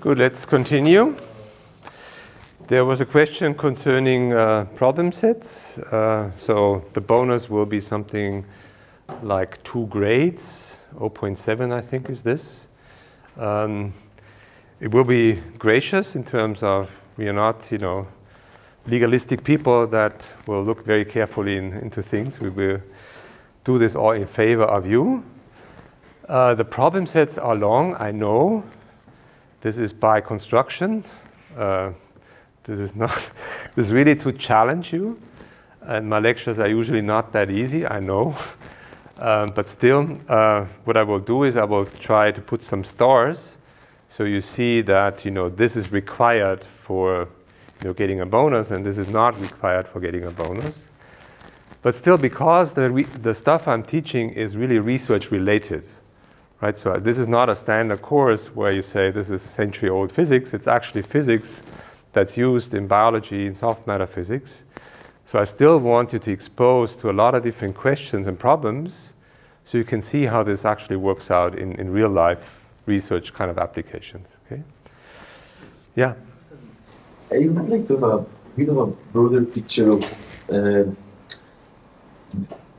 Good, let's continue. There was a question concerning problem sets. So the bonus will be something like 2 grades, 0.7 I think is this. It will be gracious in terms of we are not, legalistic people that will look very carefully into things. We will do this all in favor of you. The problem sets are long, I know. This is by construction. This is really to challenge you. And my lectures are usually not that easy, I know. But still, what I will do is I will try to put some stars so you see that this is required for getting a bonus, and this is not required for getting a bonus. But still, because the stuff I'm teaching is really research related, right? So this is not a standard course where you say this is century-old physics. It's actually physics that's used in biology and soft matter physics. So I still want you to expose to a lot of different questions and problems so you can see how this actually works out in real life research kind of applications. Okay? Yeah. I would like to have a bit of a broader picture of the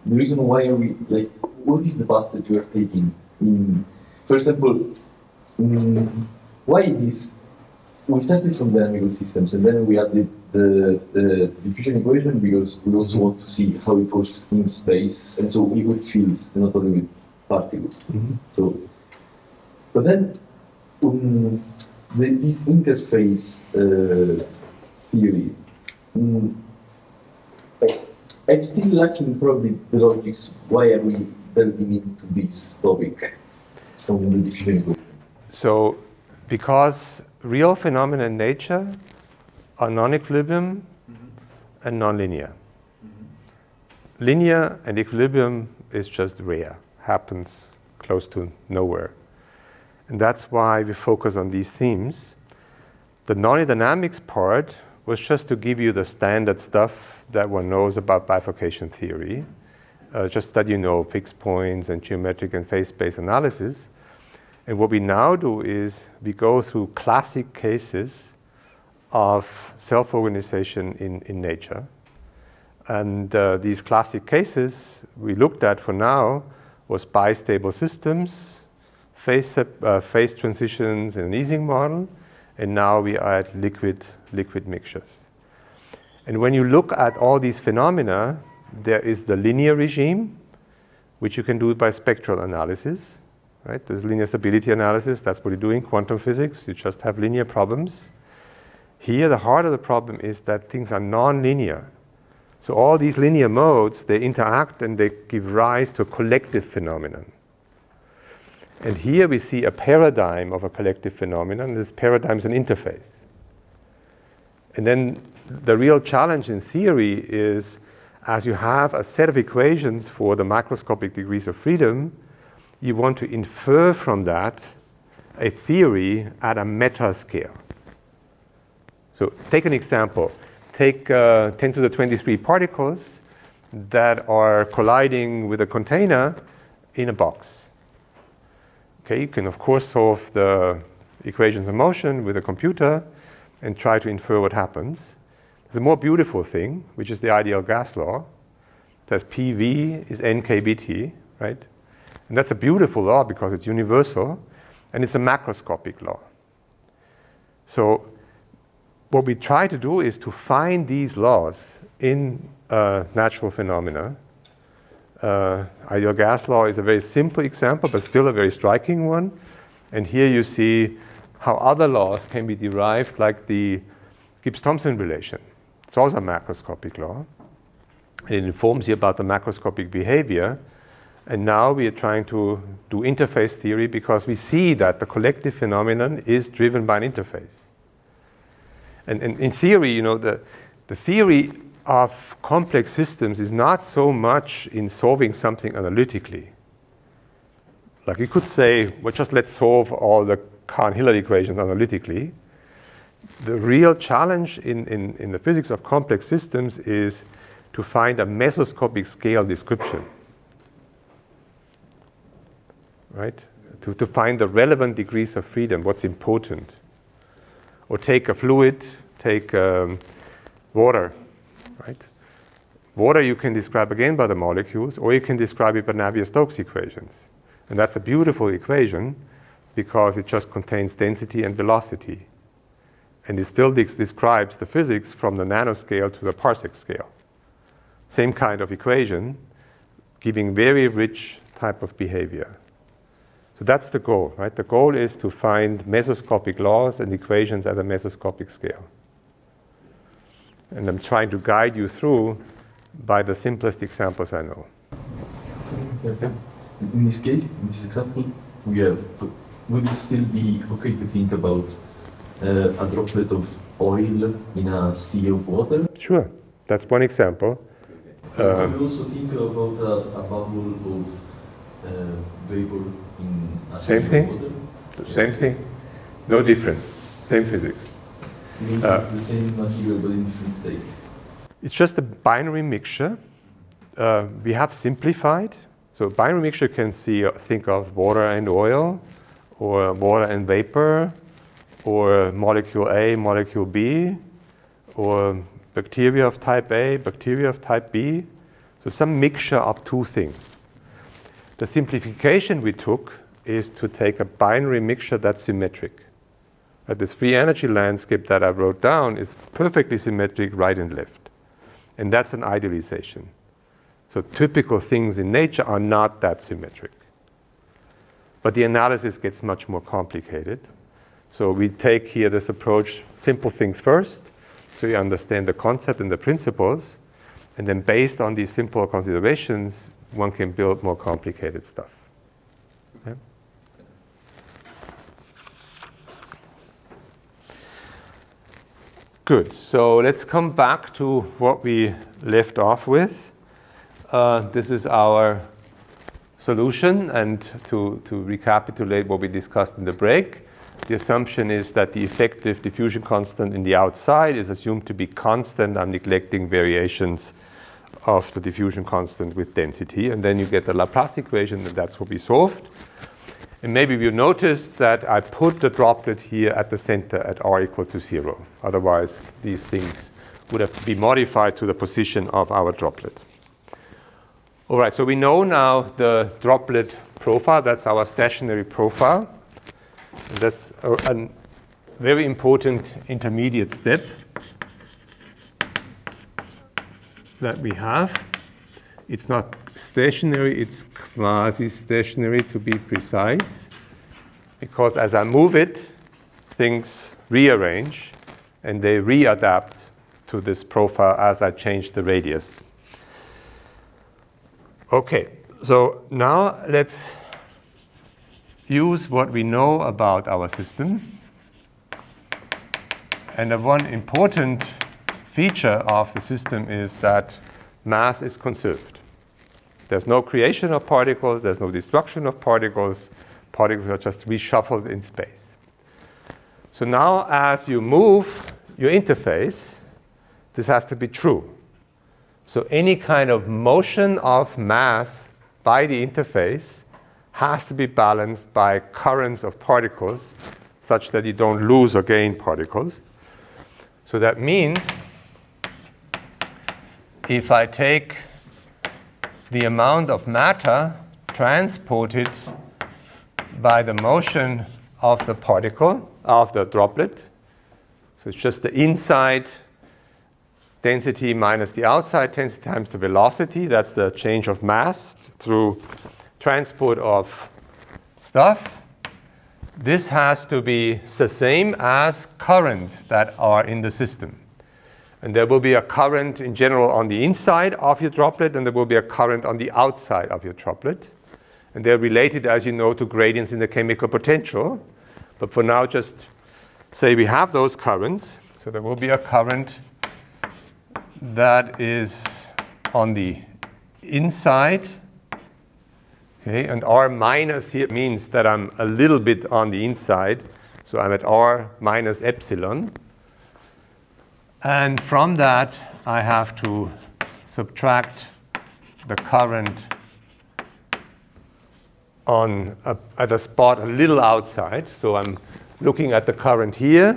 reason why are we, what is the path that we are taking? For example, why this? We started from dynamical systems and then we added the diffusion equation because we also want to see how it works in space, and so with fields and not only with particles. So, but then this interface theory, I'm still lacking probably the logics. Why are we delving into this topic from the diffusion equation? So, because real phenomena in nature are non-equilibrium and nonlinear. Linear and equilibrium is just rare, happens close to nowhere. And that's why we focus on these themes. The non-dynamics part was just to give you the standard stuff that one knows about bifurcation theory, just that fixed points and geometric and phase space analysis. And what we now do is we go through classic cases of self-organization in nature. And these classic cases we looked at for now was bistable systems, phase transitions in an Ising model, and now we are at liquid mixtures. And when you look at all these phenomena, there is the linear regime, which you can do by spectral analysis. Right? There's linear stability analysis, that's what you do in quantum physics, you just have linear problems. Here, the heart of the problem is that things are non-linear. So all these linear modes, they interact and they give rise to a collective phenomenon. And here we see a paradigm of a collective phenomenon. This paradigm is an interface. And then the real challenge in theory is, as you have a set of equations for the macroscopic degrees of freedom, you want to infer from that a theory at a meta scale. So take an example. Take 10 to the 23 particles that are colliding with a container in a box. Okay, you can of course solve the equations of motion with a computer and try to infer what happens. There's a more beautiful thing, which is the ideal gas law. It says PV is NKBT, right? And that's a beautiful law because it's universal, and it's a macroscopic law. So what we try to do is to find these laws in natural phenomena. Ideal gas law is a very simple example, but still a very striking one. And here you see how other laws can be derived, like the Gibbs-Thomson relation. It's also a macroscopic law. It informs you about the macroscopic behavior. And now we are trying to do interface theory because we see that the collective phenomenon is driven by an interface. And in theory, the theory of complex systems is not so much in solving something analytically. Like you could say, well, just let's solve all the Cahn-Hillard equations analytically. The real challenge in the physics of complex systems is to find a mesoscopic scale description. Right? To find the relevant degrees of freedom, what's important. Or take a fluid, take water, right? Water you can describe again by the molecules, or you can describe it by Navier-Stokes equations. And that's a beautiful equation because it just contains density and velocity. And it still describes the physics from the nanoscale to the parsec scale. Same kind of equation, giving very rich type of behavior. So that's the goal, right? The goal is to find mesoscopic laws and equations at a mesoscopic scale. And I'm trying to guide you through by the simplest examples I know. Okay. In this case, in this example, would it still be okay to think about a droplet of oil in a sea of water? Sure, that's one example. Can we also think about a bubble of vapor in a sea of water? Same thing. No difference. Same physics. It's the same material but in different states. It's just a binary mixture. We have simplified. So binary mixture can think of water and oil, or water and vapor, or molecule A, molecule B, or bacteria of type A, bacteria of type B. So some mixture of two things. The simplification we took is to take a binary mixture that's symmetric. This free energy landscape that I wrote down is perfectly symmetric right and left. And that's an idealization. So typical things in nature are not that symmetric. But the analysis gets much more complicated. So we take here this approach, simple things first, so you understand the concept and the principles, and then based on these simple considerations, one can build more complicated stuff. Okay? Good, so let's come back to what we left off with. This is our solution, and to recapitulate what we discussed in the break, the assumption is that the effective diffusion constant in the outside is assumed to be constant. I'm neglecting variations of the diffusion constant with density, and then you get the Laplace equation, and that's what we solved. And maybe you noticed that I put the droplet here at the center at r equal to 0. Otherwise, these things would have to be modified to the position of our droplet. All right, so we know now the droplet profile. That's our stationary profile. And that's a very important intermediate step that we have. It's not stationary, it's quasi-stationary to be precise, because as I move it, things rearrange and they readapt to this profile as I change the radius. Okay, so now let's use what we know about our system. And the one important feature of the system is that mass is conserved. There's no creation of particles, there's no destruction of particles. Particles are just reshuffled in space. So now as you move your interface, this has to be true. So any kind of motion of mass by the interface has to be balanced by currents of particles such that you don't lose or gain particles. So that means if I take the amount of matter transported by the motion of the particle, of the droplet, so it's just the inside density minus the outside density times the velocity, that's the change of mass through transport of stuff. This has to be the same as currents that are in the system. And there will be a current in general on the inside of your droplet, and there will be a current on the outside of your droplet. And they're related, as you know, to gradients in the chemical potential. But for now, just say we have those currents. So there will be a current that is on the inside. Okay, and R minus here means that I'm a little bit on the inside. So I'm at R minus epsilon. And from that, I have to subtract the current at a spot a little outside. So I'm looking at the current here,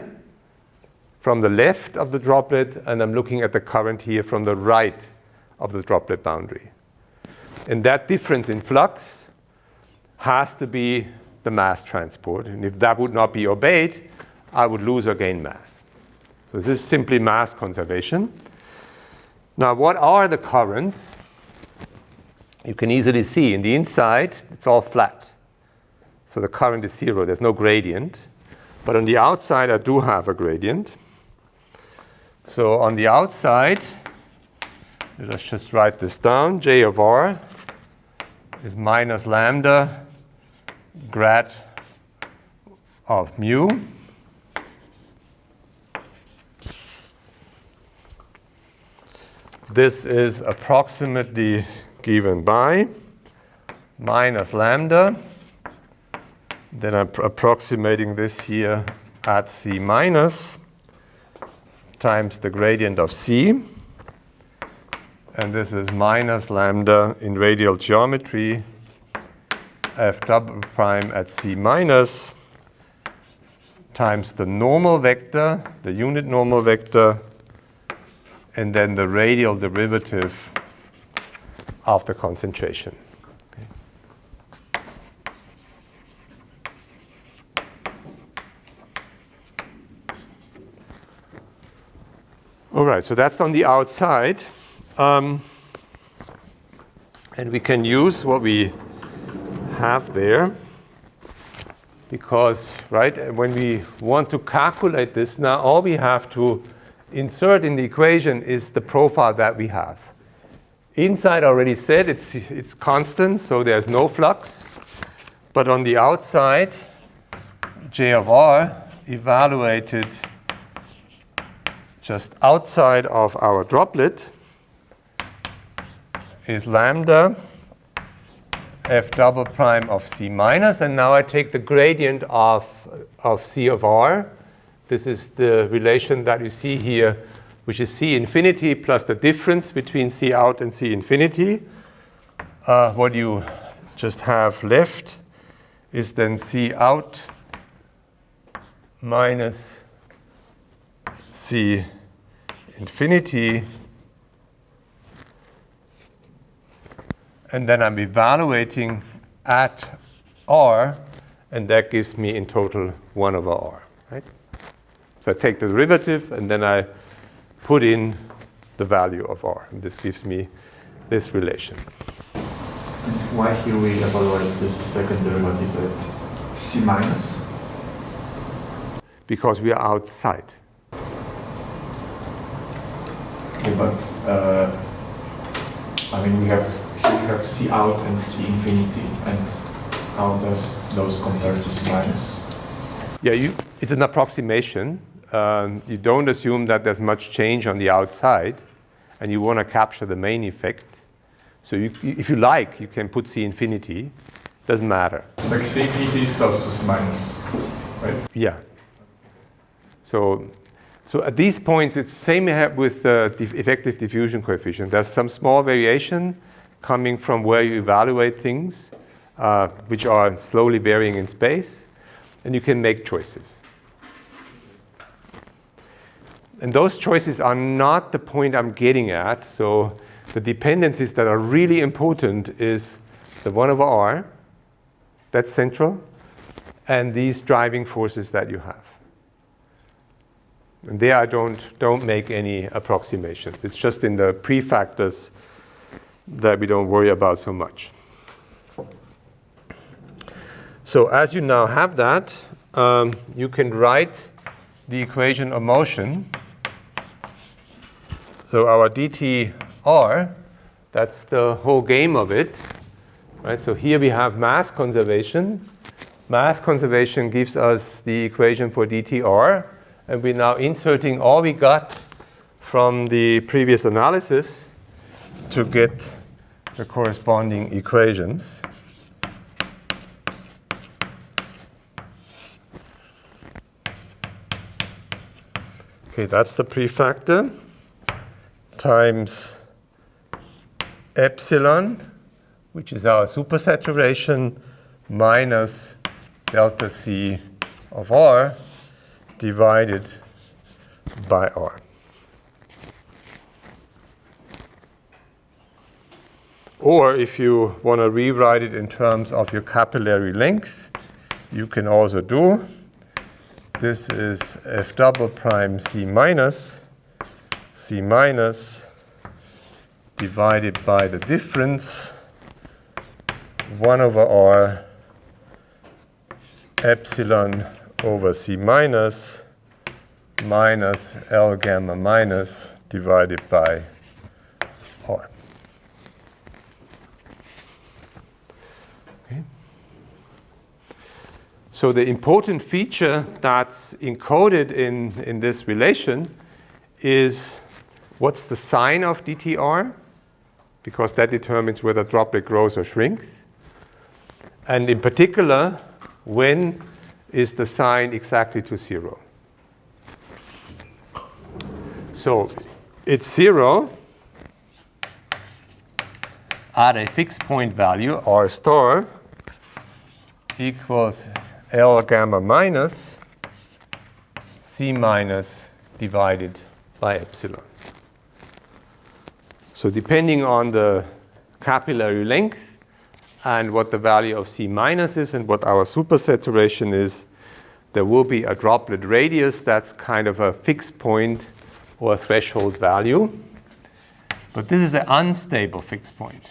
from the left of the droplet, and I'm looking at the current here from the right of the droplet boundary. And that difference in flux has to be the mass transport. And if that would not be obeyed, I would lose or gain mass. So this is simply mass conservation. Now, what are the currents? You can easily see in the inside, it's all flat. So the current is 0. There's no gradient. But on the outside, I do have a gradient. So on the outside, let's just write this down. J of R is minus lambda grad of mu. This is approximately given by minus lambda. Then I'm approximating this here at C minus times the gradient of C. And this is minus lambda in radial geometry F double prime at C minus times the normal vector, the unit normal vector, and then the radial derivative of the concentration. Okay. All right, so that's on the outside. And we can use what we have there because, right, when we want to calculate this now, all we have to insert in the equation is the profile that we have. Inside, I already said it's constant, so there's no flux. But on the outside, J of R evaluated just outside of our droplet is lambda F double prime of C minus. And now I take the gradient of C of R. This is the relation that you see here, which is C infinity plus the difference between C out and C infinity. What you just have left is then C out minus C infinity. And then I'm evaluating at R, and that gives me in total 1 over R. Right? So I take the derivative, and then I put in the value of R. And this gives me this relation. And why here we evaluate this second derivative at C minus? Because we are outside. Okay, but I mean, we have C out and C infinity, and how does those compare to C minus? Yeah, it's an approximation. You don't assume that there's much change on the outside, and you want to capture the main effect. So if you like, you can put C infinity. Doesn't matter. Like C infinity is close to C minus, right? Yeah. So at these points, it's the same with the effective diffusion coefficient. There's some small variation coming from where you evaluate things, which are slowly varying in space, and you can make choices. And those choices are not the point I'm getting at. So the dependencies that are really important is the 1 over R, that's central, and these driving forces that you have. And there I don't make any approximations. It's just in the prefactors that we don't worry about so much. So as you now have that, you can write the equation of motion. So our dtr, that's the whole game of it. Right? So here we have mass conservation. Mass conservation gives us the equation for dtr. And we're now inserting all we got from the previous analysis to get the corresponding equations. Okay, that's the prefactor times epsilon, which is our supersaturation, minus delta C of R divided by R. Or if you want to rewrite it in terms of your capillary length, you can also do. This is F double prime C minus divided by the difference 1 over R epsilon over C minus minus L gamma minus divided by R. Okay. So the important feature that's encoded in this relation is what's the sign of dtr, because that determines whether droplet grows or shrinks. And in particular, when is the sign exactly to 0? So it's 0 at a fixed point value, R star equals L gamma minus C minus divided by epsilon. So depending on the capillary length and what the value of C minus is and what our supersaturation is, there will be a droplet radius that's kind of a fixed point or a threshold value. But this is an unstable fixed point.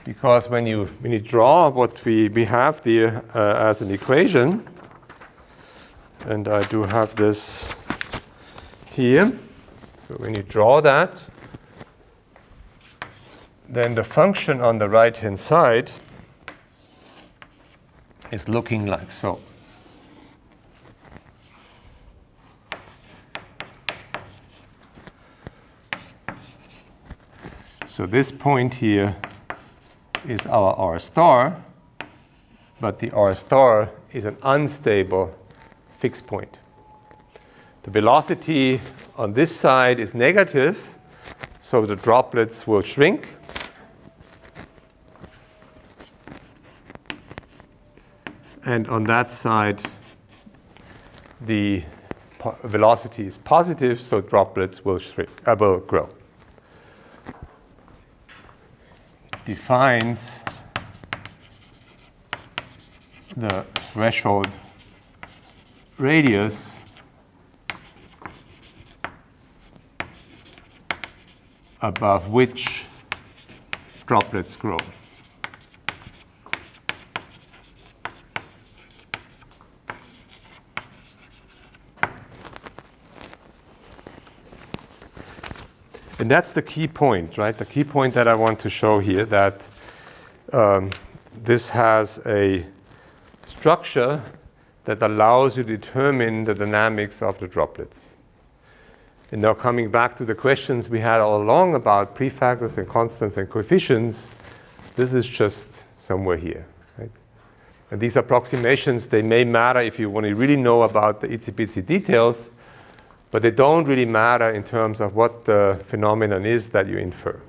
Because when you draw what we have there as an equation, and I do have this here. So when you draw that, then the function on the right-hand side is looking like so. So this point here is our R star, but the R star is an unstable fixed point. The velocity on this side is negative, so the droplets will shrink. And on that side, the velocity is positive, so droplets will will grow. Defines the threshold radius above which droplets grow. And that's the key point, right? The key point that I want to show here, that this has a structure that allows you to determine the dynamics of the droplets. And now coming back to the questions we had all along about prefactors and constants and coefficients, this is just somewhere here, right? And these approximations, they may matter if you want to really know about the itsy-bitsy details, but they don't really matter in terms of what the phenomenon is that you infer.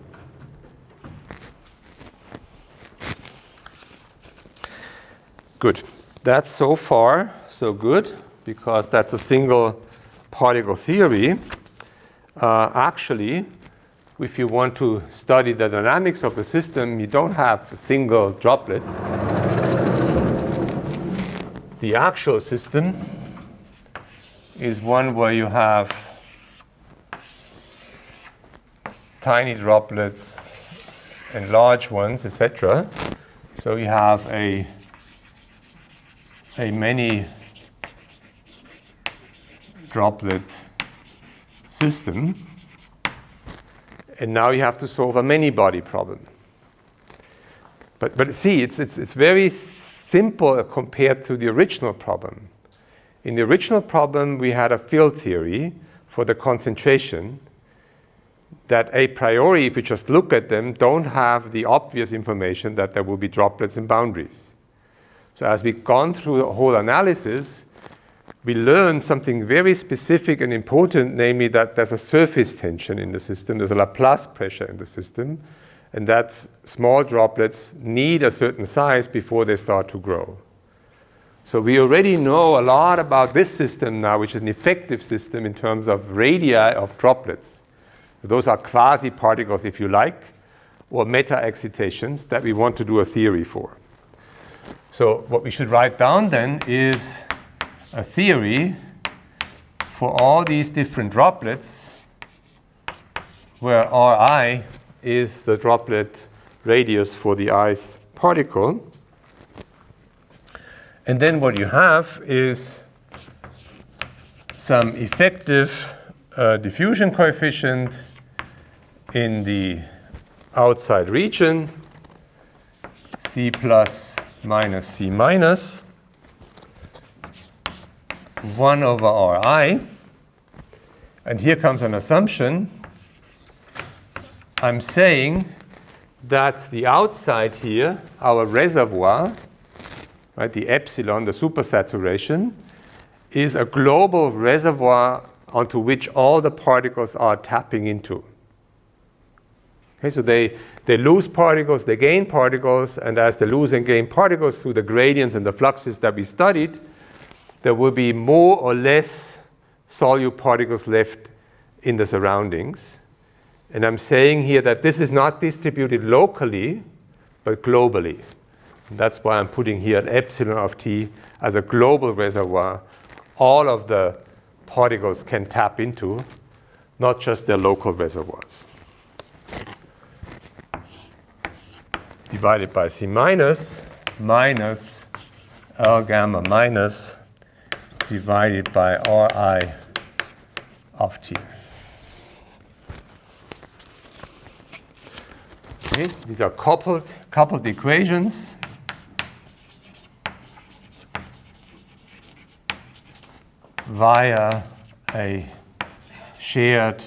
Good. That's so far so good, because that's a single particle theory. Actually, if you want to study the dynamics of the system, you don't have a single droplet. The actual system is one where you have tiny droplets and large ones, etc. So you have a many-droplet system, and now you have to solve a many-body problem. But see, it's very simple compared to the original problem. In the original problem, we had a field theory for the concentration that a priori, if you just look at them, don't have the obvious information that there will be droplets and boundaries. So as we've gone through the whole analysis, we learned something very specific and important, namely that there's a surface tension in the system, there's a Laplace pressure in the system, and that small droplets need a certain size before they start to grow. So we already know a lot about this system now, which is an effective system in terms of radii of droplets. Those are quasi-particles, if you like, or meta-excitations that we want to do a theory for. So what we should write down then is a theory for all these different droplets where Ri is the droplet radius for the ith particle. And then what you have is some effective diffusion coefficient in the outside region, C plus minus C minus, 1 over Ri. And here comes an assumption. I'm saying that the outside here, our reservoir, right, the epsilon, the supersaturation, is a global reservoir onto which all the particles are tapping into. Okay, so they lose particles, they gain particles, and as they lose and gain particles through the gradients and the fluxes that we studied, there will be more or less solute particles left in the surroundings. And I'm saying here that this is not distributed locally, but globally. And that's why I'm putting here an epsilon of t as a global reservoir all of the particles can tap into, not just their local reservoirs. Divided by C minus, minus L gamma minus, divided by Ri of t. Okay, these are coupled equations. Via a shared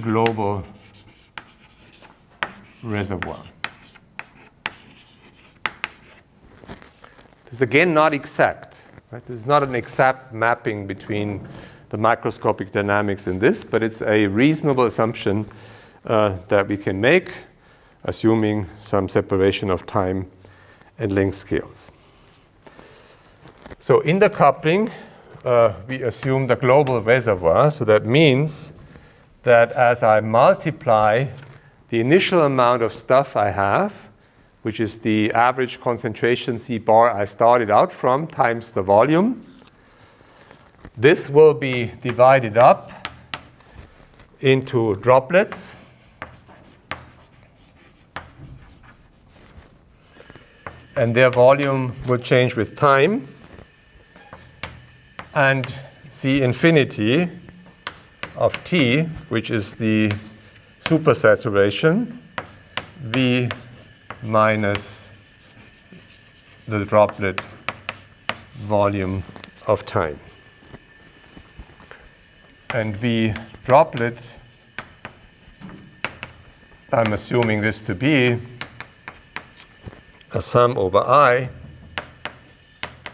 global reservoir. This is again not exact. Right? This is not an exact mapping between the microscopic dynamics and this, but it's a reasonable assumption that we can make, assuming some separation of time and length scales. So in the coupling, we assume the global reservoir. So that means that as I multiply the initial amount of stuff I have, which is the average concentration C bar I started out from, times the volume, this will be divided up into droplets. And their volume will change with time. And C infinity of T, which is the supersaturation, V minus the droplet volume of time. And V droplet, I'm assuming this to be a sum over I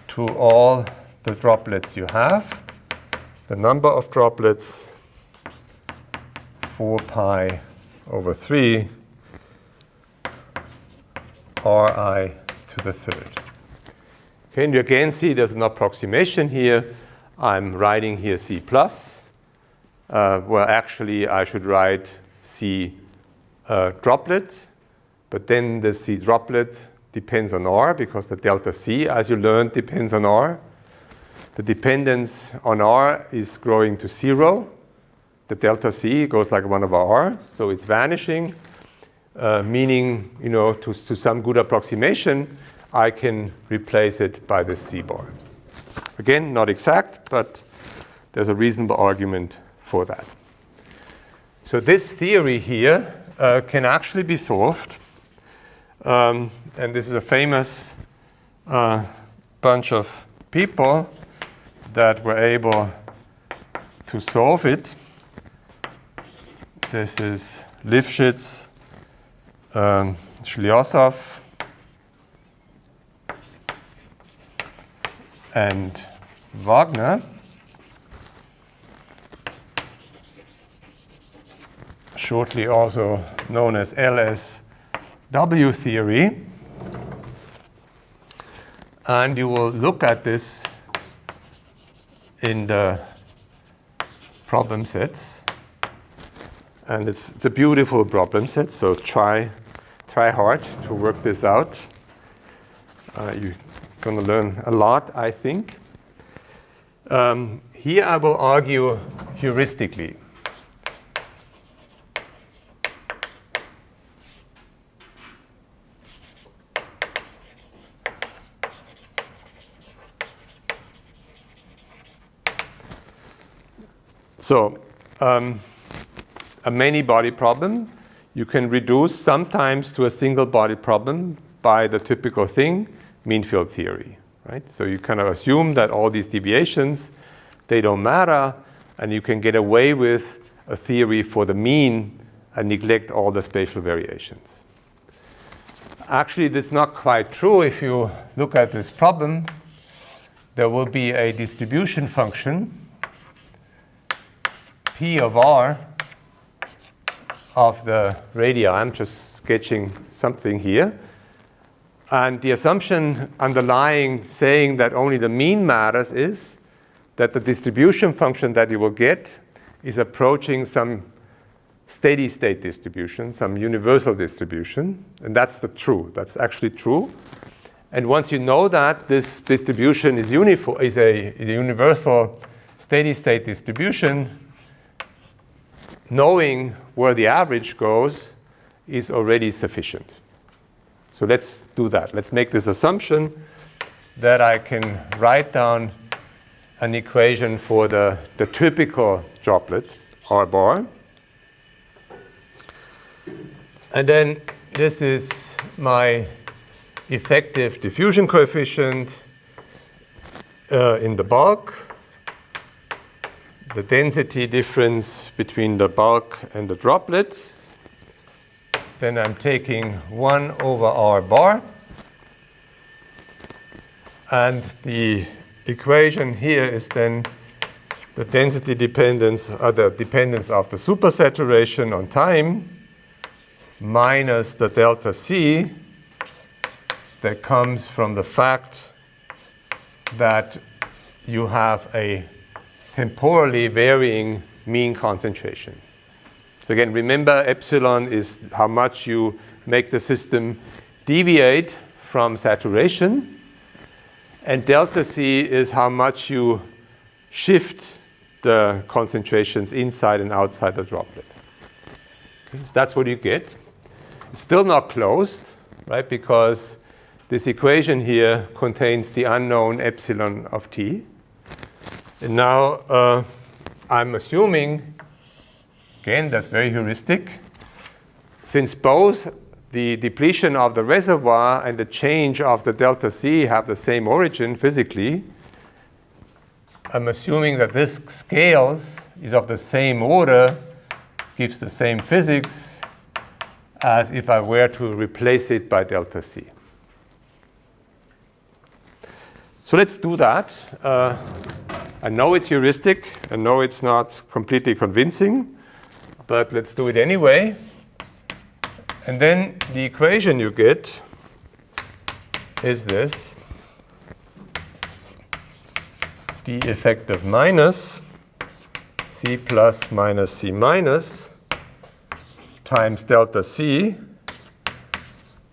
to all the droplets you have, the number of droplets, 4 pi over 3 Ri to the third. Okay, and you again see there's an approximation here. I'm writing here C plus. Well, actually, I should write C droplet, but then the C droplet depends on R because the delta C, as you learned, depends on R. The dependence on R is growing to 0. The delta C goes like 1 over R, so it's vanishing, meaning, to some good approximation, I can replace it by the C bar. Again, not exact, but there's a reasonable argument for that. So this theory here can actually be solved. And this is a famous bunch of people that were able to solve it. This is Lifshitz-Slyozov and Wagner. shortly also known as LSW theory. And you will look at this in the problem sets. And it's a beautiful problem set, so try hard to work this out. You're going to learn a lot, I think. Here I will argue heuristically. So, a many-body problem you can reduce sometimes to a single-body problem by the typical thing, mean field theory, right? So you kind of assume that all these deviations, they don't matter, and you can get away with a theory for the mean and neglect all the spatial variations. Actually, that's not quite true. If you look at this problem, there will be a distribution function P of R of the radii. I'm just sketching something here. And the assumption underlying saying that only the mean matters is that the distribution function that you will get is approaching some steady state distribution, some universal distribution. And that's that's actually true. And once you know that this distribution is a universal steady state distribution, knowing where the average goes is already sufficient. So let's do that. Let's make this assumption that I can write down an equation for the typical droplet, R bar. And then this is my effective diffusion coefficient in the bulk, the density difference between the bulk and the droplet. Then I'm taking 1 over R bar. And the equation here is then the density dependence, or the dependence of the supersaturation on time, minus the delta C that comes from the fact that you have a temporally varying mean concentration. So again, remember epsilon is how much you make the system deviate from saturation, and delta C is how much you shift the concentrations inside and outside the droplet. Okay, so that's what you get. It's still not closed, right, because this equation here contains the unknown epsilon of t. And now I'm assuming, again, that's very heuristic, since both the depletion of the reservoir and the change of the delta C have the same origin physically, I'm assuming that this scales is of the same order, gives the same physics as if I were to replace it by delta C. So let's do that. I know it's heuristic. I know it's not completely convincing, but let's do it anyway. And then the equation you get is this. D effective minus C plus minus C minus times delta C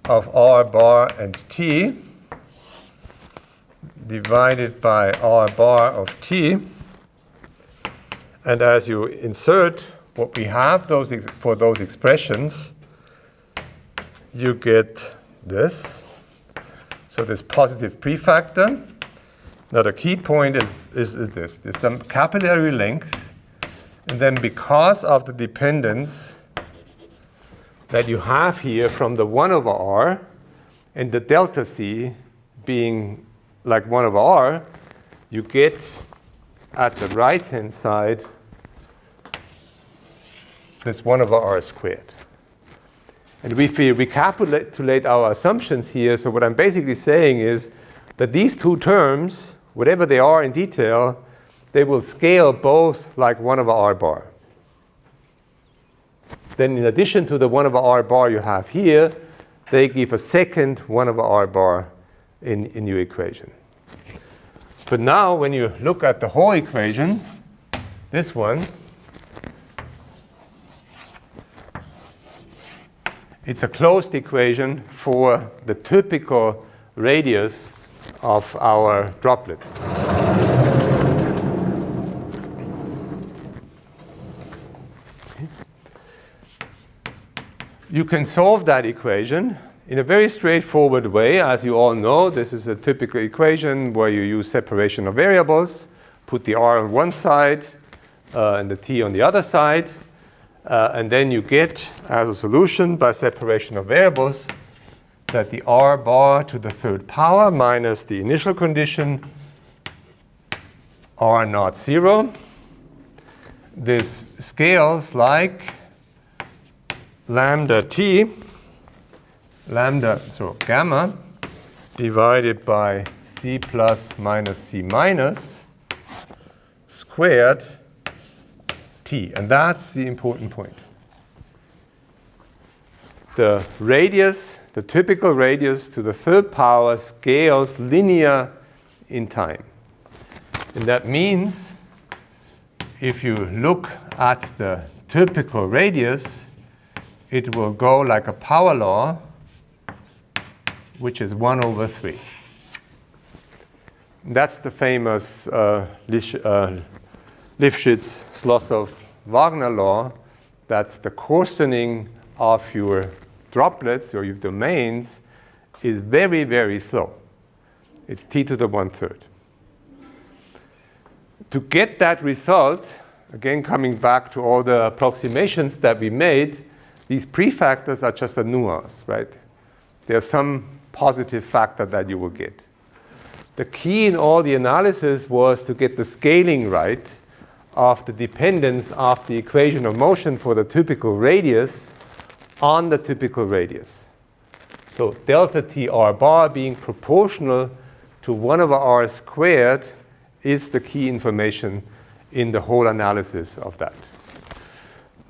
of R bar and T divided by R bar of T. And as you insert what we have for those expressions, you get this. So this positive prefactor. Now the key point is this. There's some capillary length. And then because of the dependence that you have here from the 1 over R and the delta C being like 1 over R, you get at the right-hand side this 1 over R squared. And if we recapitulate our assumptions here, so what I'm basically saying is that these two terms, whatever they are in detail, they will scale both like 1 over R bar. then in addition to the 1 over r bar you have here, they give a second 1 over r bar in your equation. But now when you look at the whole equation, this one, it's a closed equation for the typical radius of our droplets. You can solve that equation in a very straightforward way. As you all know, this is a typical equation where you use separation of variables, put the r on one side and the t on the other side, and then you get as a solution by separation of variables that the r bar to the third power minus the initial condition r not 0. This scales like lambda t, so gamma, divided by c plus minus c minus squared t. And that's the important point. The radius, the typical radius to the third power scales linear in time. And that means if you look at the typical radius, it will go like a power law, which is 1 over 3. That's the famous Lifshitz-Slyozov-Wagner law, that the coarsening of your droplets or your domains is very, very slow. It's t to the 1/3. To get that result, again coming back to all the approximations that we made, these prefactors are just a nuance, right? There's some positive factor that you will get. The key in all the analysis was to get the scaling right of the dependence of the equation of motion for the typical radius on the typical radius. So delta t r bar being proportional to 1 over r squared is the key information in the whole analysis of that.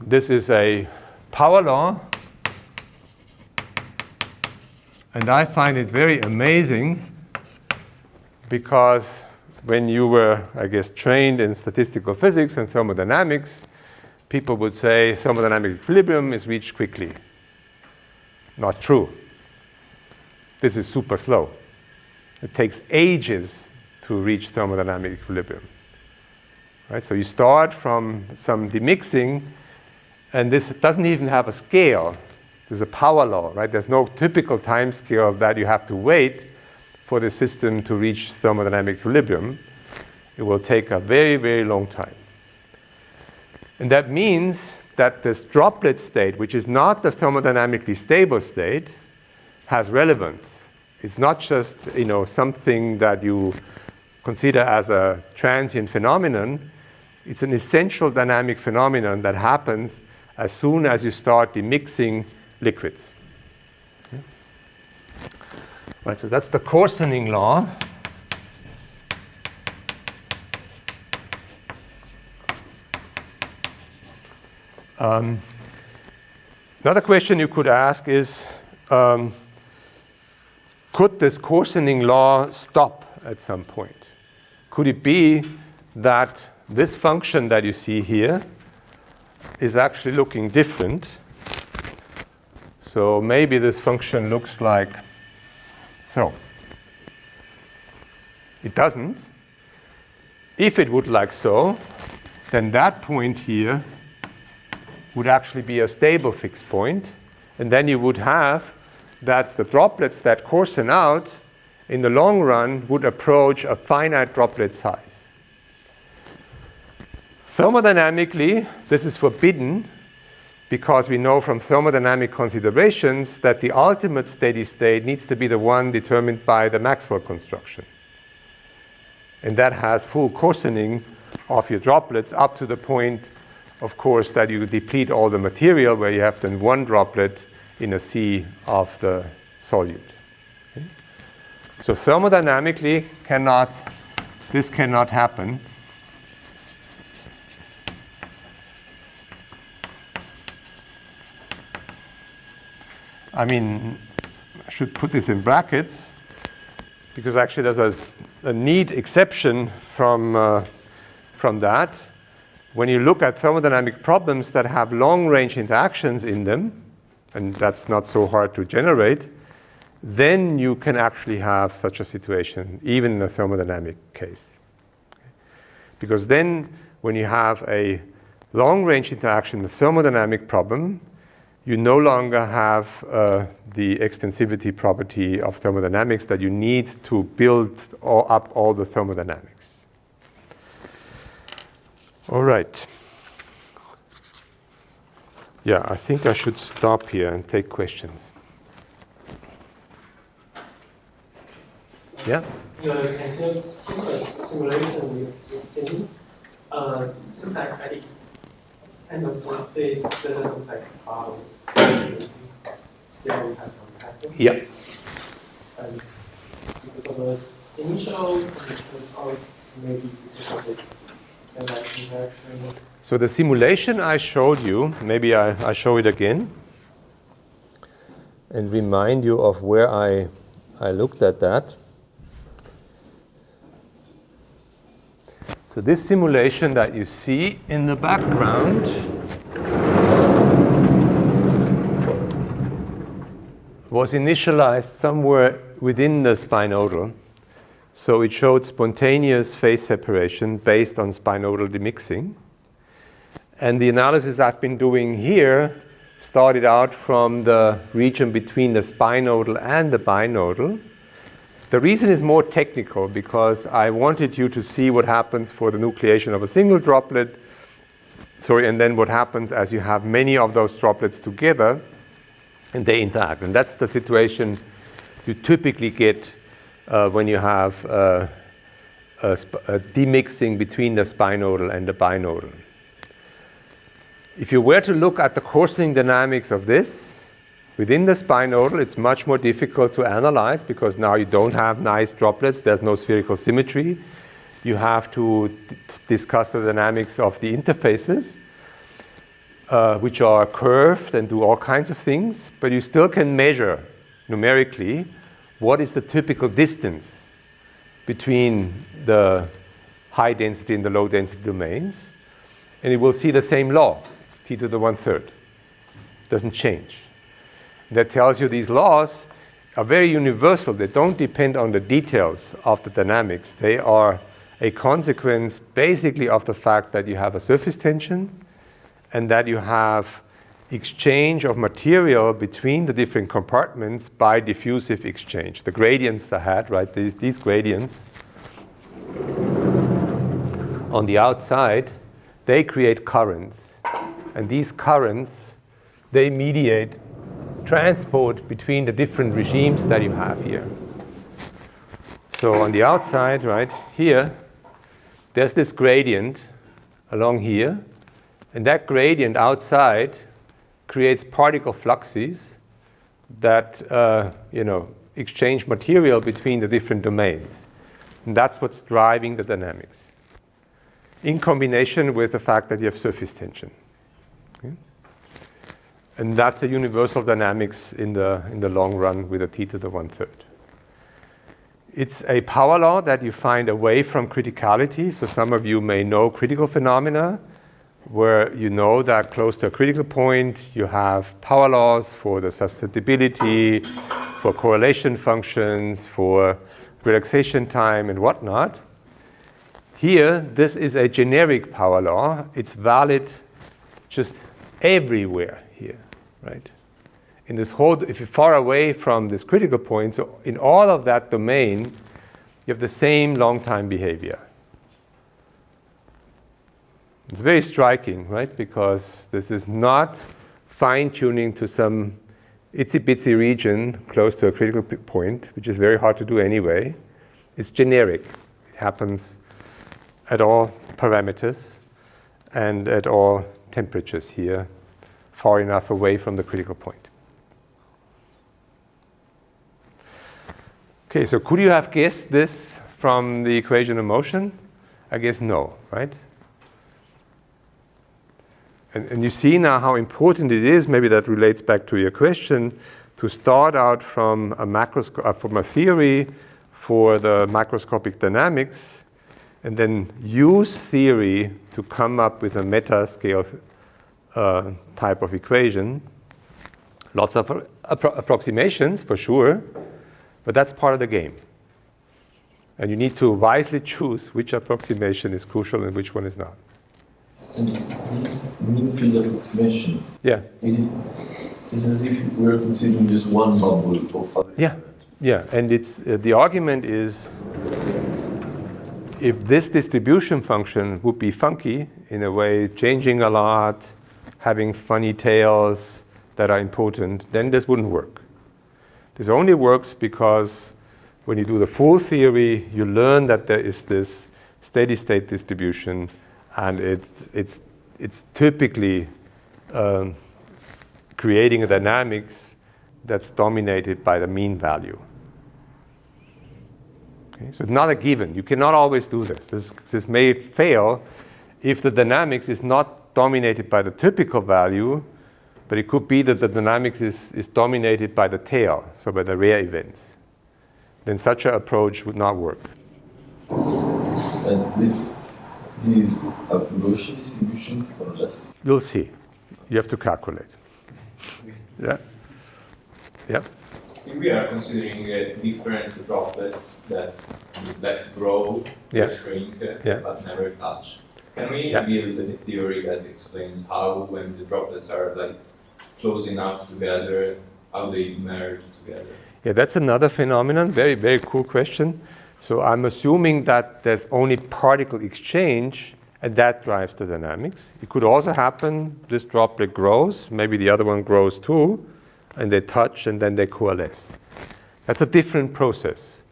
This is a power law, and I find it very amazing because when you were, I guess, trained in statistical physics and thermodynamics, people would say thermodynamic equilibrium is reached quickly. Not true. This is super slow. It takes ages to reach thermodynamic equilibrium. Right? So you start from some demixing, and this doesn't even have a scale. There's a power law, right? There's no typical time scale that you have to wait for the system to reach thermodynamic equilibrium. It will take a very, very long time. And that means that this droplet state, which is not the thermodynamically stable state, has relevance. It's not just, something that you consider as a transient phenomenon. It's an essential dynamic phenomenon that happens as soon as you start demixing liquids. Okay. Right, so that's the coarsening law. Another question you could ask is, could this coarsening law stop at some point? Could it be that this function that you see here is actually looking different? So maybe this function looks like so. It doesn't. If it would like so, then that point here would actually be a stable fixed point. And then you would have that the droplets that coarsen out in the long run would approach a finite droplet size. Thermodynamically, this is forbidden because we know from thermodynamic considerations that the ultimate steady state needs to be the one determined by the Maxwell construction. And that has full coarsening of your droplets up to the point, of course, that you deplete all the material where you have then one droplet in a sea of the solute. Okay? So thermodynamically, this cannot happen. I mean, I should put this in brackets, because actually there's a neat exception from that. When you look at thermodynamic problems that have long-range interactions in them, and that's not so hard to generate, then you can actually have such a situation, even in a thermodynamic case. Because then, when you have a long-range interaction in the thermodynamic problem, you no longer have the extensivity property of thermodynamics that you need to build up all the thermodynamics. All right. Yeah, I think I should stop here and take questions. Yeah? Can you do a simulation with this thing? Seems like at the end of this doesn't look like clouds. Still, we have some pattern. Yeah. And because of the initial condition, or maybe because of this interaction. So the simulation I showed you, maybe I show it again and remind you of where I looked at that. So this simulation that you see in the background was initialized somewhere within the spinodal. So it showed spontaneous phase separation based on spinodal demixing. And the analysis I've been doing here started out from the region between the spinodal and the binodal. The reason is more technical, because I wanted you to see what happens for the nucleation of a single droplet, and then what happens as you have many of those droplets together and they interact. And that's the situation you typically get when you have a demixing between the spinodal and the binodal. If you were to look at the coarsening dynamics of this, within the spinodal, it's much more difficult to analyze, because now you don't have nice droplets, there's no spherical symmetry. You have to discuss the dynamics of the interfaces, which are curved and do all kinds of things, but you still can measure numerically what is the typical distance between the high density and the low density domains. And you will see the same law. It's t to the 1/3. It doesn't change. That tells you these laws are very universal. They don't depend on the details of the dynamics. They are a consequence basically of the fact that you have a surface tension and that you have exchange of material between the different compartments by diffusive exchange. The gradients I had, right, these gradients on the outside, they create currents. And these currents, they mediate transport between the different regimes that you have here. So on the outside, right, here, there's this gradient along here, and that gradient outside creates particle fluxes that exchange material between the different domains. And that's what's driving the dynamics, in combination with the fact that you have surface tension. Okay? And that's the universal dynamics in the long run with a t to the 1/3. It's a power law that you find away from criticality. So some of you may know critical phenomena, where you know that close to a critical point you have power laws for the sustainability, for correlation functions, for relaxation time and whatnot. Here, this is a generic power law. It's valid just everywhere here, right? In this whole, if you're far away from this critical point, so in all of that domain, you have the same long time behavior. It's very striking, right? Because this is not fine-tuning to some itsy-bitsy region close to a critical point, which is very hard to do anyway. It's generic. It happens at all parameters and at all temperatures here, far enough away from the critical point. Okay, so could you have guessed this from the equation of motion? I guess no, right? And you see now how important it is, maybe that relates back to your question, to start out from a theory for the microscopic dynamics, and then use theory to come up with a meta-scale type of equation. Lots of approximations, for sure, but that's part of the game. And you need to wisely choose which approximation is crucial and which one is not. And this mean field approximation, Yeah. is it as if we're considering just one bubble of other Yeah. Yeah, and it's the argument is if this distribution function would be funky in a way, changing a lot, having funny tails that are important, then this wouldn't work. This only works because when you do the full theory, you learn that there is this steady state distribution, and it's typically creating a dynamics that's dominated by the mean value. Okay? So it's not a given. You cannot always do this. This may fail if the dynamics is not dominated by the typical value, but it could be that the dynamics is dominated by the tail, so by the rare events. Then such an approach would not work. And this is a Gaussian distribution or less? You'll see. You have to calculate. Yeah. Yeah. If we are considering different droplets that grow, Yeah. shrink, Yeah. but never touch, can we Yeah. build a theory that explains how, when the droplets are like close enough together, how they merge together? Yeah, that's another phenomenon. Very, very cool question. So I'm assuming that there's only particle exchange, and that drives the dynamics. It could also happen, this droplet grows, maybe the other one grows too, and they touch, and then they coalesce. That's a different process.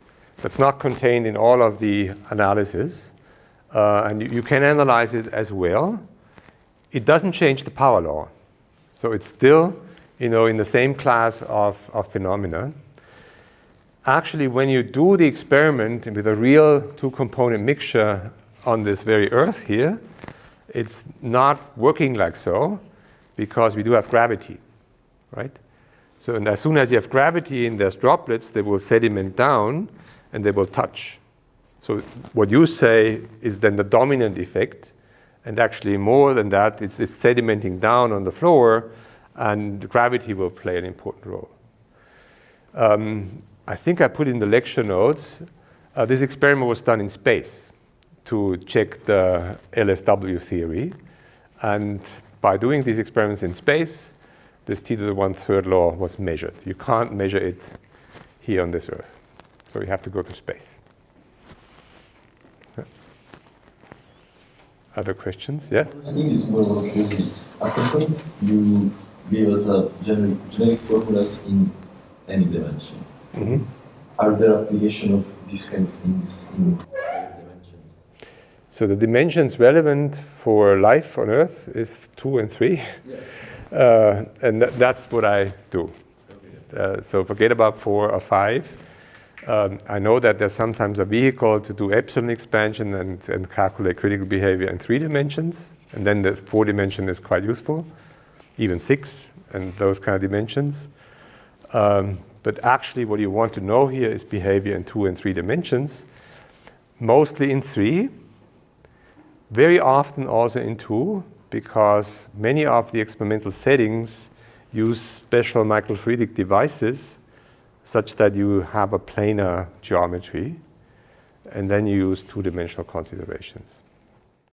That's not contained in all of the analysis, and you can analyze it as well. It doesn't change the power law. So it's still, in the same class of phenomena. Actually, when you do the experiment with a real two-component mixture on this very Earth here, it's not working like so, because we do have gravity, right? So and as soon as you have gravity in there's droplets, they will sediment down and they will touch. So what you say is then the dominant effect, and actually more than that, it's sedimenting down on the floor, and gravity will play an important role. I think I put in the lecture notes, this experiment was done in space to check the LSW theory. And by doing these experiments in space, this t to the 1/3 law was measured. You can't measure it here on this Earth. So you have to go to space. Other questions? Yeah? I think it's more about curiosity. At some point, you gave us a generic formulas in any dimension. Mm-hmm. Are there applications of these kind of things in higher dimensions? So the dimensions relevant for life on Earth is 2 and 3. Yeah. And that's what I do. So forget about 4 or 5. I know that there's sometimes a vehicle to do epsilon expansion and calculate critical behavior in 3 dimensions. And then the 4 dimension is quite useful, even 6 and those kind of dimensions. But actually what you want to know here is behavior in 2 and 3 dimensions, mostly in 3, very often also in 2, because many of the experimental settings use special microfluidic devices such that you have a planar geometry, and then you use 2-dimensional considerations.